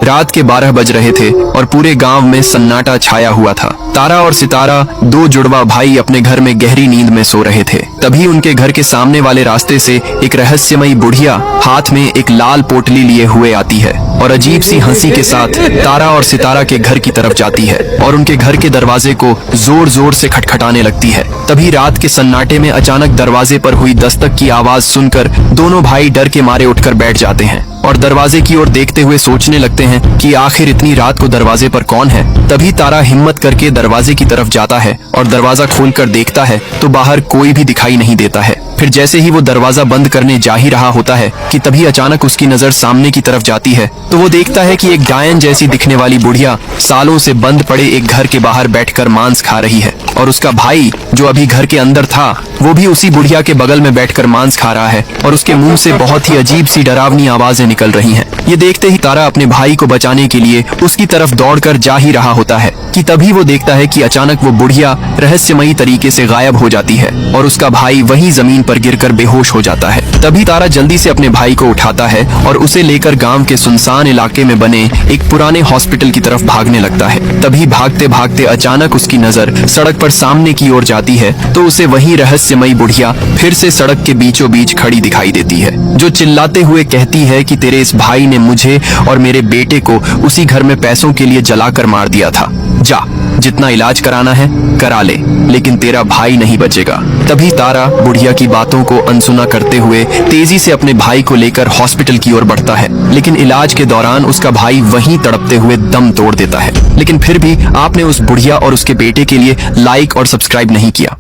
रात के 12 बज रहे थे और पूरे गांव में सन्नाटा छाया हुआ था। तारा और सितारा, दो जुड़वा भाई, अपने घर में गहरी नींद में सो रहे थे। तभी उनके घर के सामने वाले रास्ते से एक रहस्यमयी बुढ़िया हाथ में एक लाल पोटली लिए हुए आती है और अजीब सी हंसी के साथ तारा और सितारा के घर की तरफ जाती है और उनके घर के दरवाजे को जोर जोर से खटखटाने लगती है। तभी रात के सन्नाटे में अचानक दरवाजे पर हुई दस्तक की आवाज सुनकर दोनों भाई डर के मारे उठकर बैठ जाते हैं और दरवाजे की ओर देखते हुए सोचने लगते हैं कि आखिर इतनी रात को दरवाजे पर कौन है। तभी तारा हिम्मत करके दरवाजे की तरफ जाता है और दरवाजा खोलकर देखता है तो बाहर कोई भी दिखाई नहीं देता है। फिर जैसे ही वो दरवाजा बंद करने जा ही रहा होता है कि तभी अचानक उसकी नजर सामने की तरफ जाती है तो वो देखता है कि एक डायन जैसी दिखने वाली बुढ़िया सालों से बंद पड़े एक घर के बाहर बैठकर मांस खा रही है और उसका भाई जो अभी घर के अंदर था वो भी उसी बुढ़िया के बगल में बैठकर मांस खा रहा है और उसके मुंह से बहुत ही अजीब सी डरावनी आवाजें निकल रही हैं। ये देखते ही तारा अपने भाई को बचाने के लिए उसकी तरफ दौड़कर जा ही रहा होता है कि तभी वो देखता है कि अचानक वो बुढ़िया रहस्यमयी तरीके से गायब हो जाती है और उसका भाई वहीं जमीन पर गिरकर बेहोश हो जाता है। तभी तारा जल्दी से अपने भाई को उठाता है और उसे लेकर गांव के सुनसान इलाके में बने एक पुराने हॉस्पिटल की तरफ भागने लगता है। तभी भागते भागते अचानक उसकी नजर सड़क पर सामने की ओर जाती है तो उसे वही रहस्यमयी बुढ़िया फिर से सड़क के बीचों बीच खड़ी दिखाई देती है जो चिल्लाते हुए कहती है कि तेरे इस भाई ने मुझे और मेरे बेटे को उसी घर में पैसों के लिए जलाकर मार दिया था। जा, जितना इलाज कराना है करा ले, लेकिन तेरा भाई नहीं बचेगा। तभी तारा बुढ़िया की बातों को अनसुना करते हुए तेजी से अपने भाई को लेकर हॉस्पिटल की ओर बढ़ता है, लेकिन इलाज के दौरान उसका भाई वहीं तड़पते हुए दम तोड़ देता है। लेकिन फिर भी आपने उस बुढ़िया और उसके बेटे के लिए लाइक और सब्सक्राइब नहीं किया।